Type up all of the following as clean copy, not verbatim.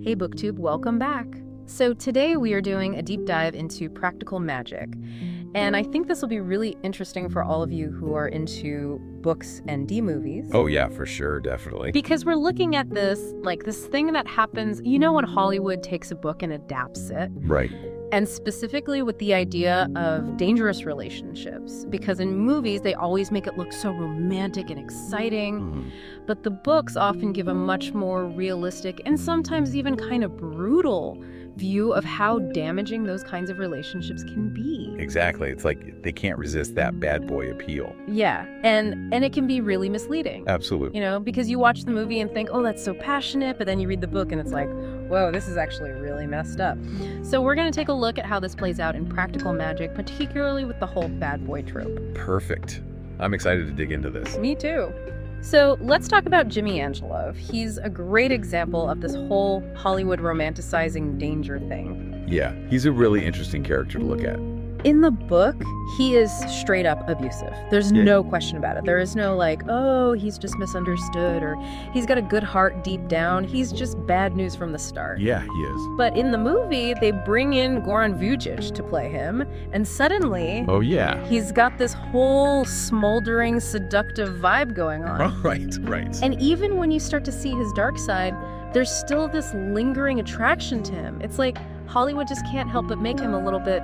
Hey Booktube, welcome back. So today we are doing a deep dive into practical magic. And I think this will be really interesting for all of you who are into books and D-movies. Oh yeah, for sure, definitely. Because we're looking at this thing that happens, when Hollywood takes a book and adapts it. Right. And specifically with the idea of dangerous relationships. Because in movies, they always make it look so romantic and exciting. But the books often give a much more realistic and sometimes even kind of brutal view of how damaging those kinds of relationships can be. Exactly. It's like they can't resist that bad boy appeal. Yeah, and it can be really misleading. Absolutely. Because you watch the movie and think, oh, that's so passionate, but then you read the book and it's like, whoa, this is actually really messed up. So we're going to take a look at how this plays out in practical magic, particularly with the whole bad boy trope. Perfect. I'm excited to dig into this. Me too. So let's talk about Jimmy Angelov. He's a great example of this whole Hollywood romanticizing danger thing. Yeah, he's a really interesting character to look at. In the book, he is straight up abusive. There's no question about it. There is no like, oh, he's just misunderstood or he's got a good heart deep down. He's just bad news from the start. Yeah, he is. But in the movie, they bring in Goran Vujic to play him, and suddenly, oh yeah, he's got this whole smoldering, seductive vibe going on. Right. And even when you start to see his dark side, there's still this lingering attraction to him. It's like Hollywood just can't help but make him a little bit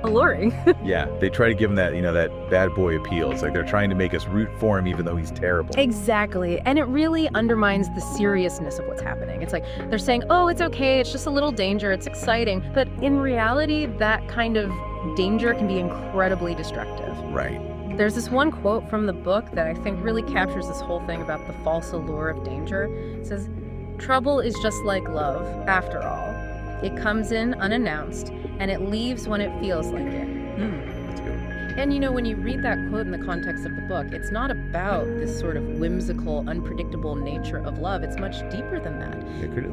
alluring. Yeah, they try to give him that, that bad boy appeal. It's like they're trying to make us root for him even though he's terrible. Exactly. And it really undermines the seriousness of what's happening. It's like they're saying, oh, it's okay, it's just a little danger, it's exciting. But in reality, that kind of danger can be incredibly destructive. Right. There's this one quote from the book that I think really captures this whole thing about the false allure of danger. It says, "Trouble is just like love, after all. It comes in unannounced, and it leaves when it feels like it." That's good. And when you read that quote in the context of the book, it's not about this sort of whimsical, unpredictable nature of love. It's much deeper than that.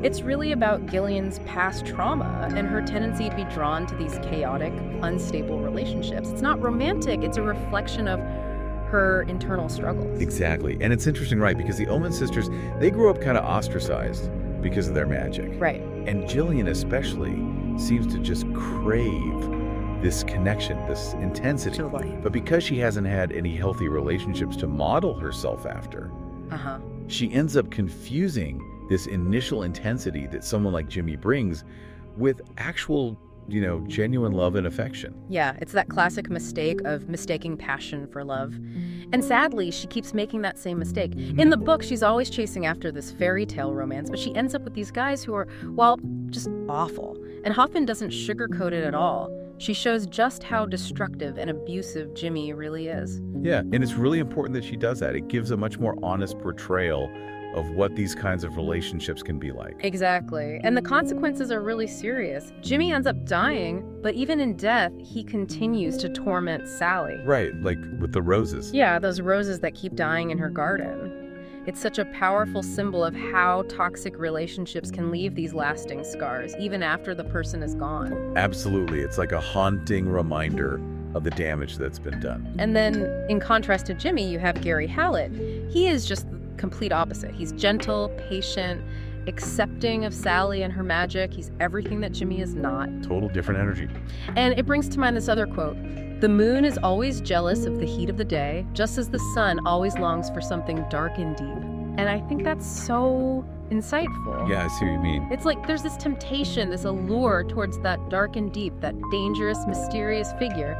It's really about Gillian's past trauma and her tendency to be drawn to these chaotic, unstable relationships. It's not romantic, it's a reflection of her internal struggles. Exactly. And it's interesting, right? Because the Owens sisters, they grew up kind of ostracized because of their magic. Right. And Gillian especially seems to just crave this connection, this intensity. But because she hasn't had any healthy relationships to model herself after, she ends up confusing this initial intensity that someone like Jimmy brings with actual, genuine love and affection. Yeah, it's that classic mistake of mistaking passion for love. And sadly, she keeps making that same mistake. In the book, she's always chasing after this fairy tale romance, but she ends up with these guys who are, well, just awful. And Hoffman doesn't sugarcoat it at all. She shows just how destructive and abusive Jimmy really is. Yeah, and it's really important that she does that. It gives a much more honest portrayal of what these kinds of relationships can be like. Exactly. And the consequences are really serious. Jimmy ends up dying, but even in death, he continues to torment Sally. Right, like with the roses. Yeah, those roses that keep dying in her garden. It's such a powerful symbol of how toxic relationships can leave these lasting scars, even after the person is gone. Absolutely. It's like a haunting reminder of the damage that's been done. And then, in contrast to Jimmy, you have Gary Hallett. He is just the complete opposite. He's gentle, patient, accepting of Sally and her magic. He's everything that Jimmy is not. Total different energy. And it brings to mind this other quote. "The moon is always jealous of the heat of the day, just as the sun always longs for something dark and deep." And I think that's so insightful. Yeah, I see what you mean. It's like there's this temptation, this allure towards that dark and deep, that dangerous, mysterious figure.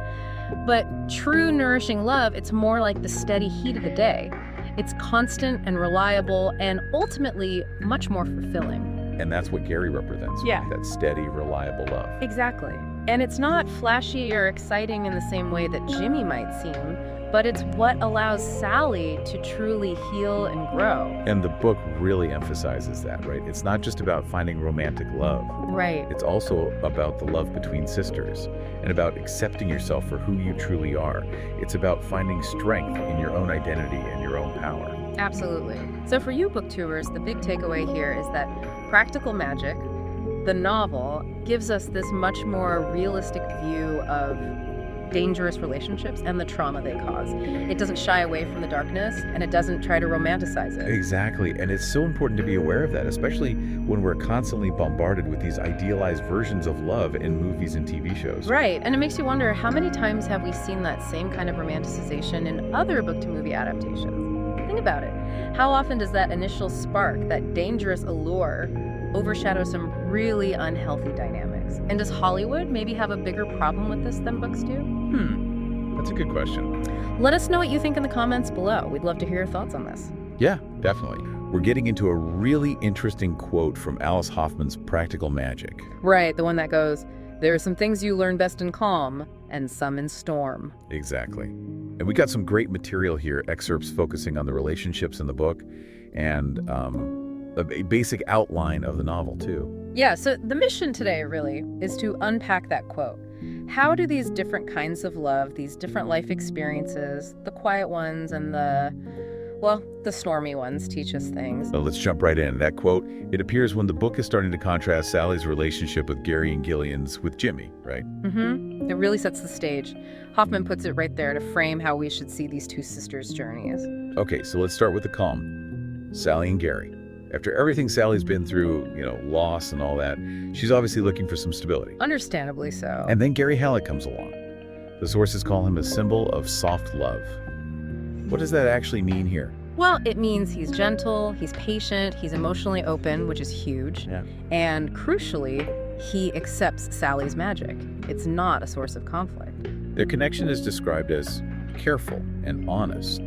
But true nourishing love, it's more like the steady heat of the day. It's constant and reliable and ultimately much more fulfilling. And that's what Gary represents. Yeah. That steady, reliable love. Exactly. And it's not flashy or exciting in the same way that Jimmy might seem, but it's what allows Sally to truly heal and grow. And the book really emphasizes that, right? It's not just about finding romantic love. Right. It's also about the love between sisters and about accepting yourself for who you truly are. It's about finding strength in your own identity and your own power. Absolutely. So for you booktubers, the big takeaway here is that practical magic, the novel, gives us this much more realistic view of dangerous relationships and the trauma they cause. It doesn't shy away from the darkness, and it doesn't try to romanticize it. Exactly, and it's so important to be aware of that, especially when we're constantly bombarded with these idealized versions of love in movies and TV shows. Right, and it makes you wonder, how many times have we seen that same kind of romanticization in other book-to-movie adaptations? Think about it. How often does that initial spark, that dangerous allure, overshadow some really unhealthy dynamics? And does Hollywood maybe have a bigger problem with this than books do? That's a good question. Let us know what you think in the comments below. We'd love to hear your thoughts on this. Yeah, definitely. We're getting into a really interesting quote from Alice Hoffman's Practical Magick. Right, the one that goes, "There are some things you learn best in calm, and some in storm." Exactly. And we got some great material here, excerpts focusing on the relationships in the book, and a basic outline of the novel, too. Yeah, so the mission today, really, is to unpack that quote. How do these different kinds of love, these different life experiences, the quiet ones and the stormy ones, teach us things? So let's jump right in. That quote, it appears when the book is starting to contrast Sally's relationship with Gary and Gillian's with Jimmy, right? It really sets the stage. Hoffman puts it right there to frame how we should see these two sisters' journeys. Okay, so let's start with the calm. Sally and Gary. After everything Sally's been through, loss and all that, she's obviously looking for some stability. Understandably so. And then Gary Halleck comes along. The sources call him a symbol of soft love. What does that actually mean here? Well, it means he's gentle, he's patient, he's emotionally open, which is huge. Yeah. And crucially, he accepts Sally's magic. It's not a source of conflict. Their connection is described as careful and honest.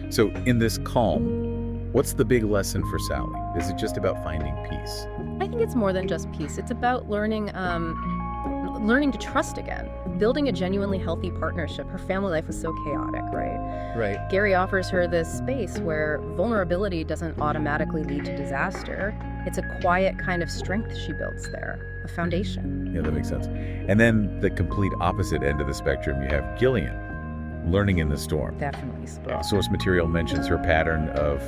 So in this calm, what's the big lesson for Sally? Is it just about finding peace? I think it's more than just peace. It's about learning to trust again, building a genuinely healthy partnership. Her family life was so chaotic, right? Right. Gary offers her this space where vulnerability doesn't automatically lead to disaster. It's a quiet kind of strength she builds there, a foundation. Yeah, that makes sense. And then the complete opposite end of the spectrum, you have Gillian, learning in the storm. Definitely. Source material mentions her pattern of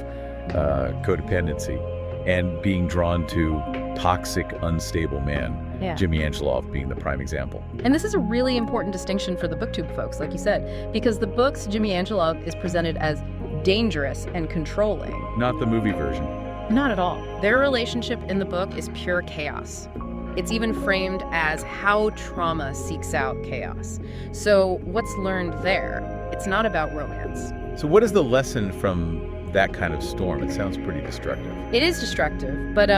codependency and being drawn to toxic, unstable men. Yeah. Jimmy Angelov being the prime example. And this is a really important distinction for the Booktube folks, like you said, because the book's Jimmy Angelov is presented as dangerous and controlling. Not the movie version. Not at all. Their relationship in the book is pure chaos. It's even framed as how trauma seeks out chaos. So what's learned there? It's not about romance. So what is the lesson from that kind of storm? It sounds pretty destructive. It is destructive, but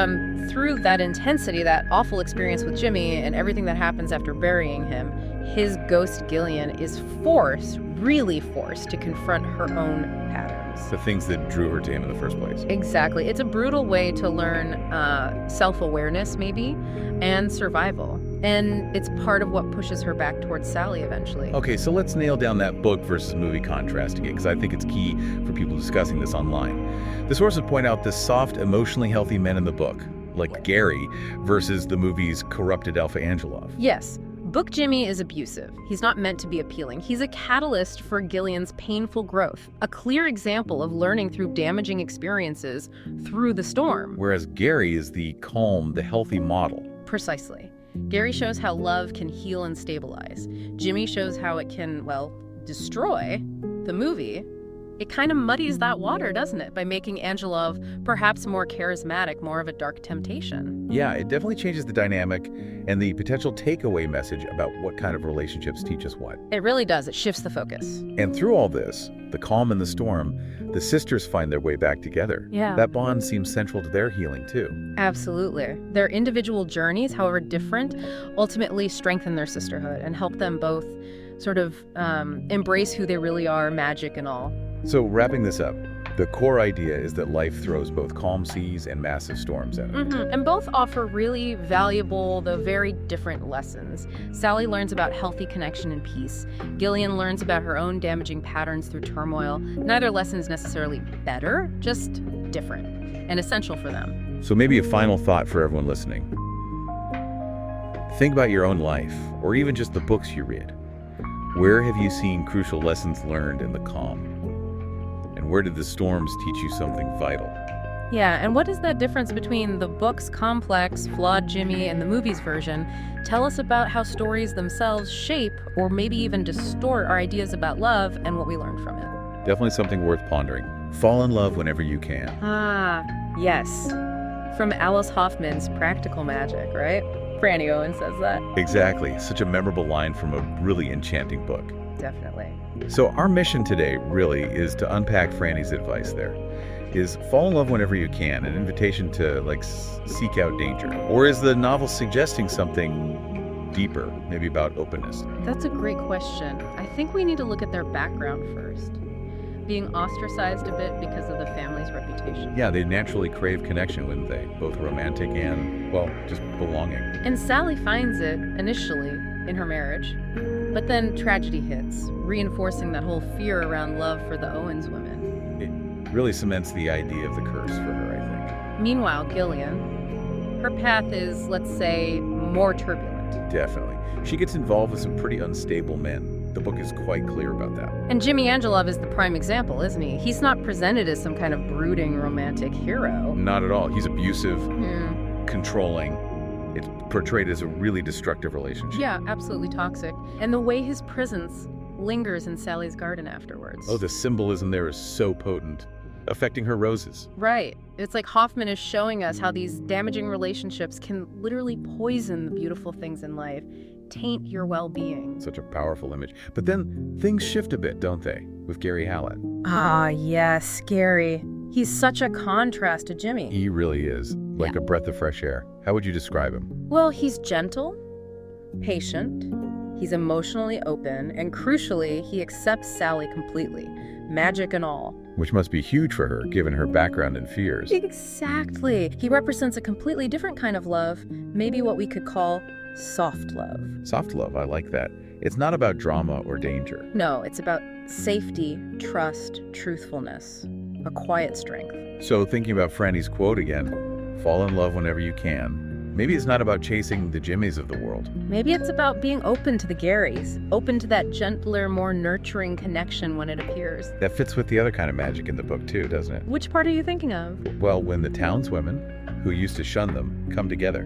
through that intensity, that awful experience with Jimmy and everything that happens after burying him, his ghost Gillian is really forced to confront her own patterns. The things that drew her to him in the first place. Exactly. It's a brutal way to learn self-awareness, maybe, and survival. And it's part of what pushes her back towards Sally eventually. Okay, so let's nail down that book versus movie contrast again, because I think it's key for people discussing this online. The sources point out the soft, emotionally healthy men in the book, like Gary, versus the movie's corrupted Alpha Angelov. Yes. Book Jimmy is abusive. He's not meant to be appealing. He's a catalyst for Gillian's painful growth, a clear example of learning through damaging experiences through the storm. Whereas Gary is the calm, the healthy model. Precisely. Gary shows how love can heal and stabilize. Jimmy shows how it can, destroy. The movie, it kind of muddies that water, doesn't it? By making Angelov perhaps more charismatic, more of a dark temptation. Yeah, it definitely changes the dynamic and the potential takeaway message about what kind of relationships teach us what. It really does. It shifts the focus. And through all this, the calm and the storm, the sisters find their way back together. Yeah. That bond seems central to their healing, too. Absolutely. Their individual journeys, however different, ultimately strengthen their sisterhood and help them both sort of embrace who they really are, Magick and all. So wrapping this up, the core idea is that life throws both calm seas and massive storms at it. And both offer really valuable, though very different lessons. Sally learns about healthy connection and peace. Gillian learns about her own damaging patterns through turmoil. Neither lesson is necessarily better, just different and essential for them. So maybe a final thought for everyone listening. Think about your own life, or even just the books you read. Where have you seen crucial lessons learned in the calm? And where did the storms teach you something vital? Yeah, and what is that difference between the book's complex, flawed Jimmy and the movie's version? Tell us about how stories themselves shape or maybe even distort our ideas about love and what we learned from it. Definitely something worth pondering. Fall in love whenever you can. Ah, yes. From Alice Hoffman's Practical Magick, right? Franny Owens says that. Exactly. Such a memorable line from a really enchanting book. Definitely. So our mission today really is to unpack Franny's advice there. Is fall in love whenever you can, an invitation to seek out danger? Or is the novel suggesting something deeper, maybe about openness? That's a great question. I think we need to look at their background first. Being ostracized a bit because of the family's reputation. Yeah, they naturally crave connection, wouldn't they? Both romantic and, well, just belonging. And Sally finds it, initially, in her marriage. But then tragedy hits, reinforcing that whole fear around love for the Owens women. It really cements the idea of the curse for her, I think. Meanwhile, Gillian, her path is, let's say, more turbulent. Definitely. She gets involved with some pretty unstable men. The book is quite clear about that. And Jimmy Angelov is the prime example, isn't he? He's not presented as some kind of brooding romantic hero. Not at all. He's abusive, controlling. It's portrayed as a really destructive relationship. Yeah, absolutely toxic. And the way his presence lingers in Sally's garden afterwards. Oh, the symbolism there is so potent, affecting her roses. Right. It's like Hoffman is showing us how these damaging relationships can literally poison the beautiful things in life, taint your well-being. Such a powerful image. But then things shift a bit, don't they, with Gary Hallett? Ah, yes, Gary. He's such a contrast to Jimmy. He really is, like a breath of fresh air. How would you describe him? Well, he's gentle, patient, he's emotionally open, and crucially, he accepts Sally completely, Magick and all. Which must be huge for her, given her background and fears. Exactly. He represents a completely different kind of love, maybe what we could call soft love. Soft love, I like that. It's not about drama or danger. No, it's about safety, trust, truthfulness, a quiet strength. So thinking about Franny's quote again, fall in love whenever you can. Maybe it's not about chasing the Jimmys of the world. Maybe it's about being open to the Garys, open to that gentler, more nurturing connection when it appears. That fits with the other kind of magic in the book too, doesn't it? Which part are you thinking of? Well, when the townswomen, who used to shun them, come together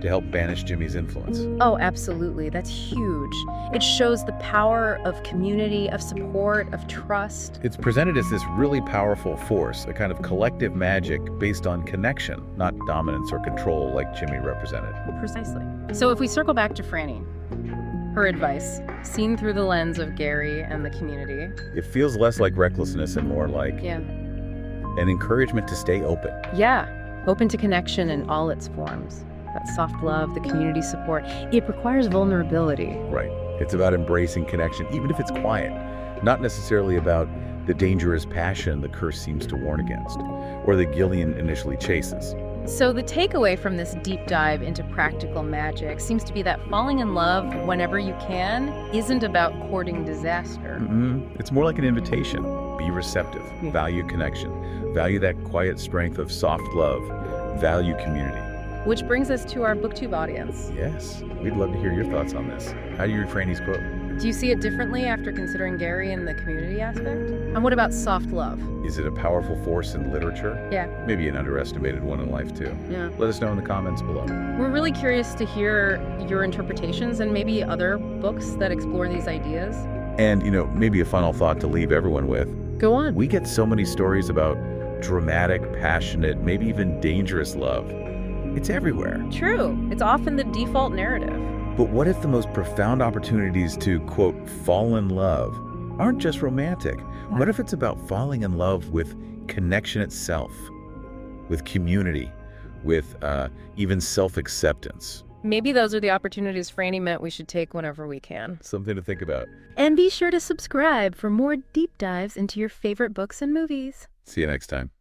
to help banish Jimmy's influence. Oh, absolutely. That's huge. It shows the power of community, of support, of trust. It's presented as this really powerful force, a kind of collective magic based on connection, not dominance or control like Jimmy represented. Precisely. So if we circle back to Franny, her advice, seen through the lens of Gary and the community. It feels less like recklessness and more like an encouragement to stay open. Yeah, open to connection in all its forms. That soft love, the community support, it requires vulnerability. Right. It's about embracing connection, even if it's quiet. Not necessarily about the dangerous passion the curse seems to warn against, or that Gillian initially chases. So the takeaway from this deep dive into practical magic seems to be that falling in love whenever you can isn't about courting disaster. It's more like an invitation. Be receptive. Value connection. Value that quiet strength of soft love. Value community. Which brings us to our Booktube audience. Yes, we'd love to hear your thoughts on this. How do you read Franny's quote? Do you see it differently after considering Gary and the community aspect? And what about soft love? Is it a powerful force in literature? Yeah. Maybe an underestimated one in life, too. Yeah. Let us know in the comments below. We're really curious to hear your interpretations and maybe other books that explore these ideas. And, maybe a final thought to leave everyone with. Go on. We get so many stories about dramatic, passionate, maybe even dangerous love. It's everywhere. True. It's often the default narrative. But what if the most profound opportunities to, quote, fall in love aren't just romantic? What if it's about falling in love with connection itself, with community, with even self-acceptance? Maybe those are the opportunities Franny meant we should take whenever we can. Something to think about. And be sure to subscribe for more deep dives into your favorite books and movies. See you next time.